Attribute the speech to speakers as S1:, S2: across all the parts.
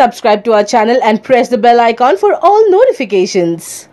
S1: subscribe to our channel and press the bell icon for all notifications.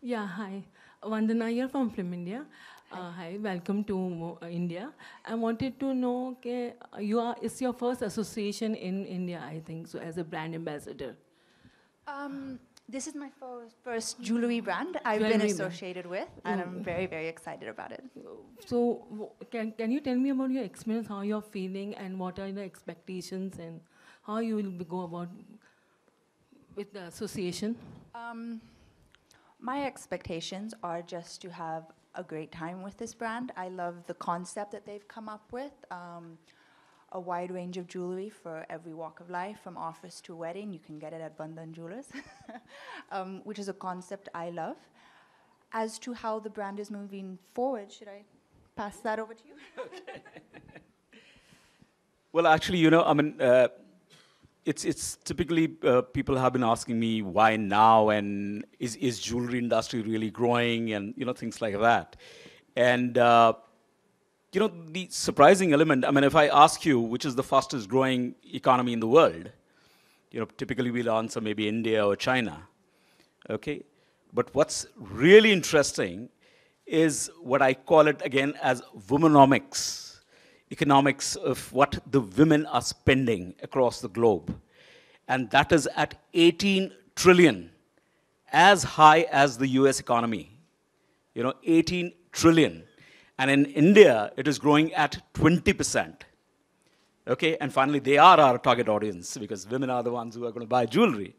S2: Yeah, hi. Vandana here from Film India. Hi, welcome to India. I wanted to know, it's your first association in India, I think, so as a brand ambassador.
S3: This is my first jewelry brand I've been associated with, and I'm very, very excited about it.
S2: So, can you tell me about your experience, how you're feeling, and what are the expectations, and how you will go about with the association?
S3: My expectations are just to have a great time with this brand. I love the concept that they've come up with. A wide range of jewelry for every walk of life, from office to wedding. You can get it at BANDHAN Jewelers, which is a concept I love. As to how the brand is moving forward, should I pass that over to you?
S4: Okay. Well, actually, you know, I mean, it's typically people have been asking me why now, and is jewelry industry really growing, and you know, things like that. And you know, the surprising element, I mean, if I ask you which is the fastest growing economy in the world, you know, typically we'll answer maybe India or China, okay? But what's really interesting is what I call it again as womenomics, economics of what the women are spending across the globe. And that is at 18 trillion, as high as the US economy, you know, 18 trillion. And in India, it is growing at 20%. Okay, and finally, they are our target audience because women are the ones who are going to buy jewelry.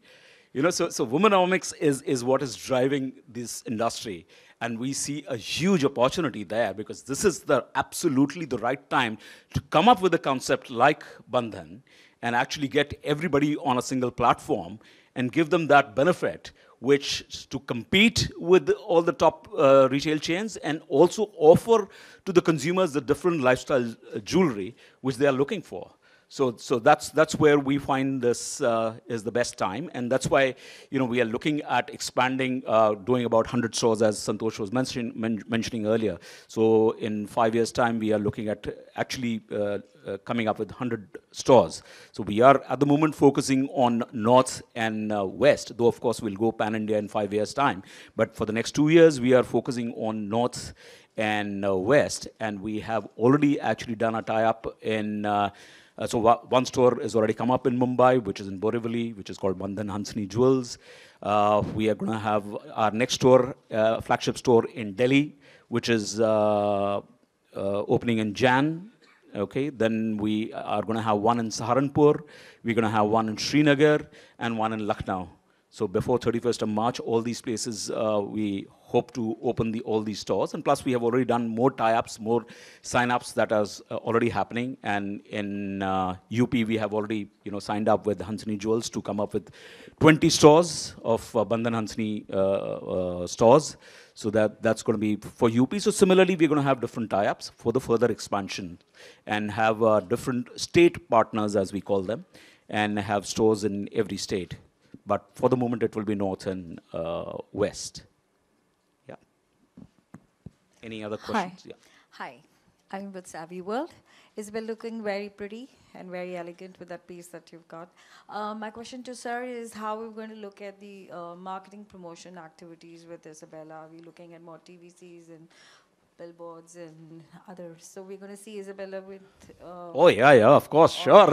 S4: You know, so womenomics is what is driving this industry. And we see a huge opportunity there because this is absolutely the right time to come up with a concept like Bandhan and actually get everybody on a single platform and give them that benefit, which to compete with all the top retail chains and also offer to the consumers the different lifestyle jewelry which they are looking for. So that's where we find this is the best time, and that's why, you know, we are looking at expanding, doing about 100 stores, as Santosh was mentioning earlier. So in 5 years' time, we are looking at actually coming up with 100 stores. So we are at the moment focusing on North and West, though of course we'll go pan-India in 5 years' time. But for the next 2 years, we are focusing on North and West, and we have already actually done a tie-up in so one store has already come up in Mumbai, which is in Borivali, which is called Bandhan Hansini Jewels. We are going to have our next store, flagship store in Delhi, which is opening in Jan. Okay, then we are going to have one in Saharanpur. We're going to have one in Srinagar and one in Lucknow. So before 31st of March, all these places we hope to open all these stores. And plus, we have already done more tie-ups, more sign-ups that are already happening. And in UP, we have already, you know, signed up with Hansini Jewels to come up with 20 stores of Bandhan Hansini stores. So that's going to be for UP. So similarly, we're going to have different tie-ups for the further expansion and have different state partners, as we call them, and have stores in every state. But for the moment, it will be North and West. Yeah. Any other questions?
S5: Hi.
S4: Yeah.
S5: Hi. I'm with Savvy World. Isabelle looking very pretty and very elegant with that piece that you've got. My question to Sir is how we're going to look at the marketing promotion activities with Isabelle. Are we looking at more TVCs and billboards and others? So we're going to see Isabella with...
S4: oh, yeah, of course, sure.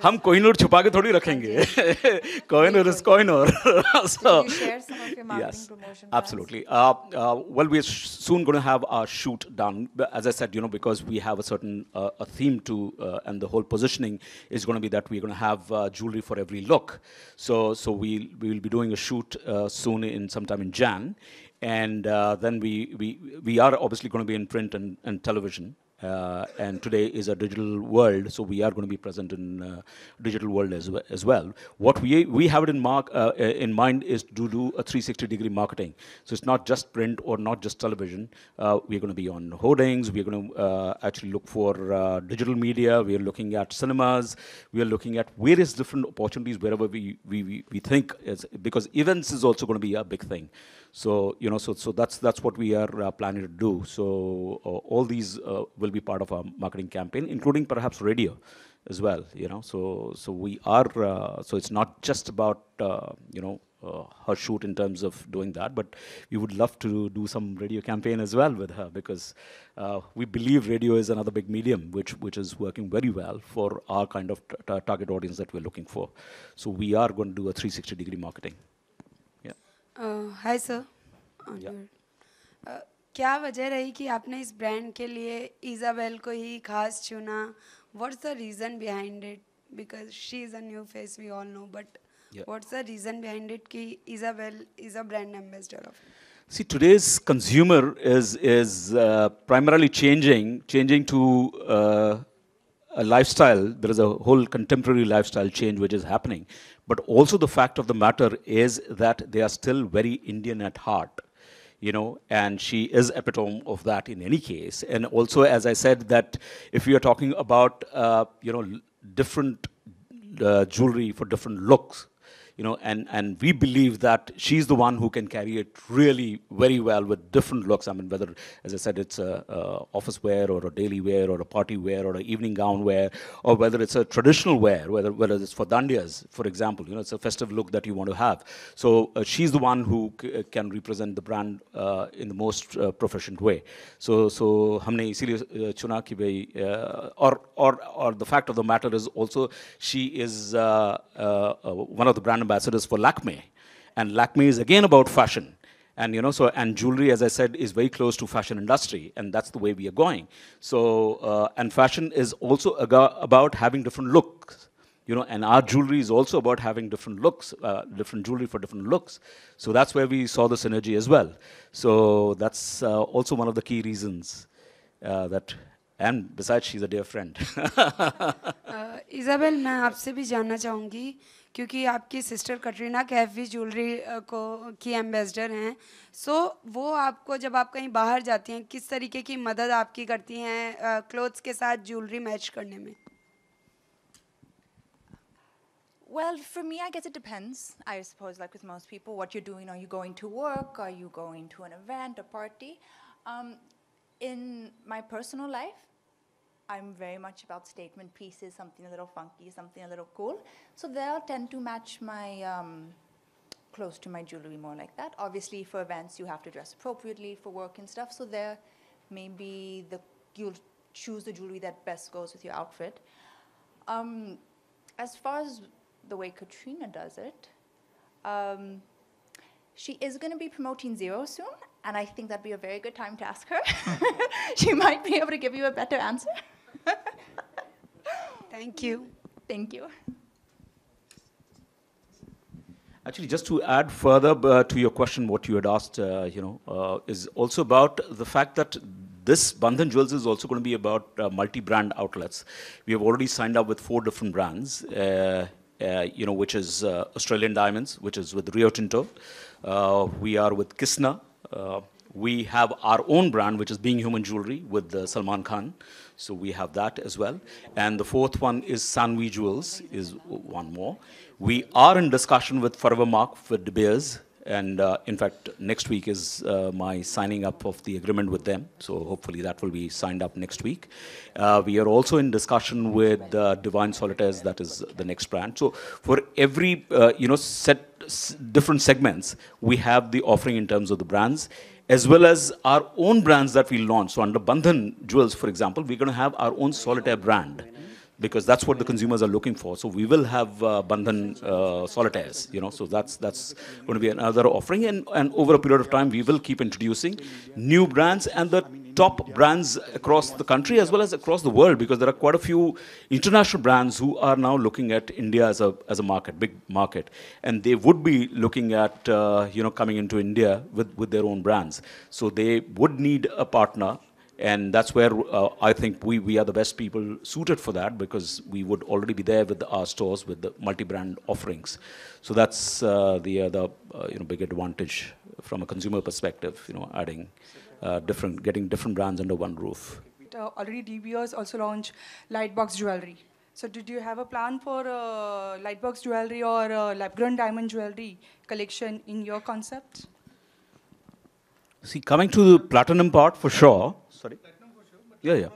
S4: हम कोहिनूर छुपा के थोड़ी रखेंगे. Kohinoor is Kohinoor.
S5: So, can you share some of your marketing promotion plans?
S4: Absolutely. Well, we're soon going to have our shoot done. As I said, you know, because we have a certain a theme to, and the whole positioning is going to be that we're going to have jewelry for every look. So we will be doing a shoot soon sometime in Jan. And then we are obviously going to be in print and television. and today is a digital world, so we are going to be present in digital world as well. What we have it in mind is to do a 360-degree marketing. So it's not just print or not just television. We're going to be on hoardings. We're going to actually look for digital media. We are looking at cinemas. We are looking at various different opportunities wherever we think because events is also going to be a big thing. So so that's what we are planning to do. So all these will be part of our marketing campaign, including perhaps radio as well. So we are. So it's not just about her shoot in terms of doing that, but we would love to do some radio campaign as well with her because we believe radio is another big medium which is working very well for our kind of target audience that we're looking for. So we are going to do a 360-degree marketing.
S6: Hi sir क्या वजह रही कि आपने इस brand के लिए Isabel को ही खास चुना? What's the reason behind it? Because she is a new face, we all know, but what's the reason behind it कि Isabelle is a brand ambassador of?
S4: See, today's consumer is primarily changing to a lifestyle. There is a whole contemporary lifestyle change which is happening. But also the fact of the matter is that they are still very Indian at heart, and she is epitome of that in any case. And also, as I said, that if we are talking about, different jewelry for different looks, and we believe that she's the one who can carry it really very well with different looks. I mean, whether, as I said, it's a office wear or a daily wear or a party wear or an evening gown wear, or whether it's a traditional wear, whether it's for dandiyas, for example, it's a festive look that you want to have. So she's the one who can represent the brand in the most proficient way. So हमने इसीलिए चुना कि भाई और the fact of the matter is also she is one of the brand ambassadors for Lakme, and Lakme is again about fashion, and and jewelry, as I said, is very close to fashion industry, and that's the way we are going. So and fashion is also about having different looks, and our jewelry is also about having different looks, different jewelry for different looks. So that's where we saw the synergy as well. So that's also one of the key reasons that. And besides, she's a dear friend.
S6: Isabel, मैं आपसे भी जानना चाहूँगी क्योंकि आपकी sister Katrina Kaif भी jewellery की ambassador हैं. सो वो आपको जब आप कहीं बाहर जाती हैं किस तरीके की मदद आपकी करती हैं क्लोथ्स के साथ ज्वेलरी मैच करने में?
S3: Well, for me, I guess it depends. I suppose, like with most people, what you're doing. Are you going to work? Are you going to an event, a party? In my personal life, I'm very much about statement pieces, something a little funky, something a little cool. So they'll tend to match my close to my jewelry more like that. Obviously, for events, you have to dress appropriately for work and stuff. So there, maybe you'll choose the jewelry that best goes with your outfit. As far as the way Katrina does it, she is going to be promoting Zero soon, and I think that'd be a very good time to ask her. She might be able to give you a better answer.
S6: Thank you.
S3: Thank you.
S4: Actually, just to add further to your question, what you had asked, is also about the fact that this Bandhan Jewels is also going to be about multi-brand outlets. We have already signed up with 4 different brands, which is Australian Diamonds, which is with Rio Tinto. We are with Kisna. We have our own brand, which is Being Human Jewelry with Salman Khan. So we have that as well. And the 4th one is Sanvi Jewels, is one more. We are in discussion with Forever Mark with De Beers. And in fact, next week is my signing up of the agreement with them. So hopefully that will be signed up next week. We are also in discussion with Divine Solitaires, that is the next brand. So for every, different segments, we have the offering in terms of the brands, as well as our own brands that we launch. So under Bandhan Jewels, for example, we're going to have our own solitaire brand, because that's what the consumers are looking for. So we will have Bandhan solitaires, so that's going to be another offering. And over a period of time, we will keep introducing new brands and the top brands across the country as well as across the world, because there are quite a few international brands who are now looking at India as a market, big market. And they would be looking at, coming into India with their own brands. So they would need a partner And that's where I think we are the best people suited for that, because we would already be there with our stores with the multi-brand offerings. So that's the other big advantage from a consumer perspective. Adding getting different brands under one roof.
S7: Already DBOs also launched Lightbox jewelry. So did you have a plan for Lightbox jewelry or lab-grown diamond jewelry collection in your concept?
S4: See, coming to the platinum part, for sure. Sorry? Yeah.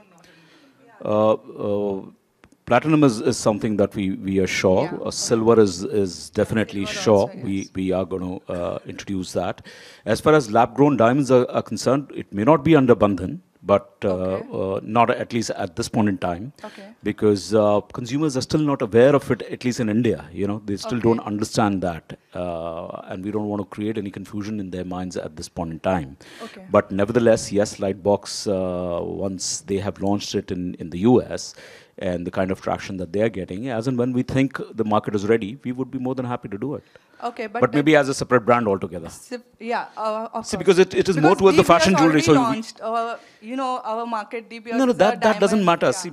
S4: Platinum is something that we are sure.
S7: Yeah.
S4: Silver is definitely sure.
S7: Also, yes.
S4: We are going to introduce that. As far as lab-grown diamonds are concerned, it may not be under Bandhan, but not at least at this point in time, because consumers are still not aware of it, at least in India. They still don't understand that, and we don't want to create any confusion in their minds at this point in time. But nevertheless, yes, Lightbox, once they have launched it in the US, and the kind of traction that they are getting, as and when we think the market is ready, we would be more than happy to do it.
S7: But
S4: maybe as a separate brand altogether.
S7: Of
S4: See,
S7: course.
S4: because it is more towards the fashion jewelry. So
S7: launched our market DBS.
S4: No, that doesn't matter.
S7: Yeah.
S4: See,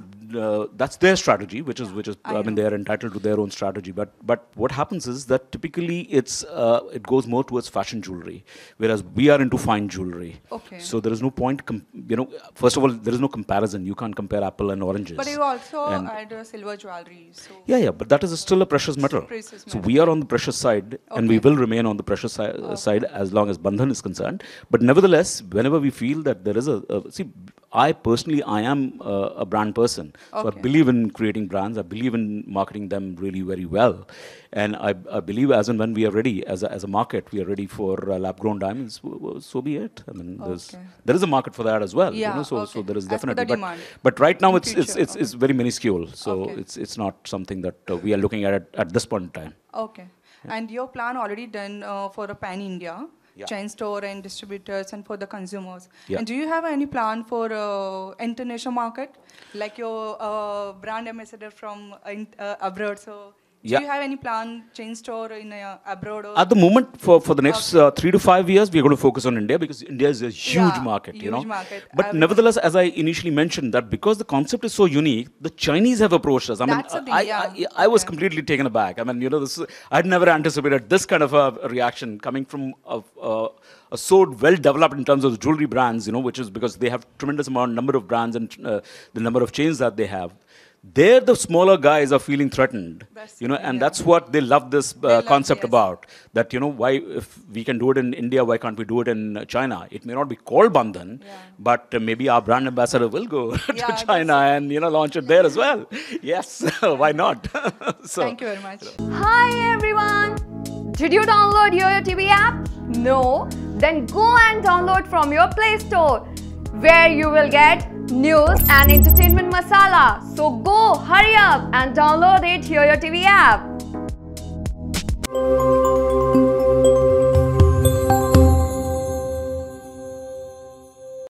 S4: that's their strategy, which is I mean, they are entitled to their own strategy. But what happens is that typically it goes more towards fashion jewelry, whereas we are into fine jewelry. So there is no point. First of all, there is no comparison. You can't compare apple and oranges.
S7: But you also add silver jewelry. So
S4: yeah, but that is still a precious metal. So we are on the precious side, and we will remain on the precious side as long as Bandhan is concerned. But nevertheless, whenever we feel that there is see, I am a brand person. So I believe in creating brands. I believe in marketing them really very well. And I believe as and when we are ready, as a market, we are ready for lab-grown diamonds, so be it. I mean, there is a market for that as well. So there is definitely. But right now it's very minuscule. So it's not something that we are looking at this point in time.
S7: And your plan already done for a pan-India chain store and distributors and for the consumers. And do you have any plan for international market, like your brand ambassador from abroad? So do you have any plan chain store in abroad? Or?
S4: At the moment, for the next 3 to 5 years, we are going to focus on India, because India is a huge market.
S7: Market.
S4: But nevertheless, as I initially mentioned, that because the concept is so unique, the Chinese have approached us. I mean, I was completely taken aback. I mean, I'd never anticipated this kind of a reaction coming from a so well developed in terms of the jewelry brands, which is because they have tremendous number of brands and the number of chains that they have. There, the smaller guys are feeling threatened, and that's what they love this concept about. That why, if we can do it in India, why can't we do it in China? It may not be called Bandhan, but maybe our brand ambassador will go to China and launch it there as well. Yes, why not? So,
S7: thank you very much.
S8: Hi everyone! Did you download YOYO TV app? No? Then go and download from your Play Store, where you will get news and entertainment masala. So go, hurry up and download it, YOYO TV app.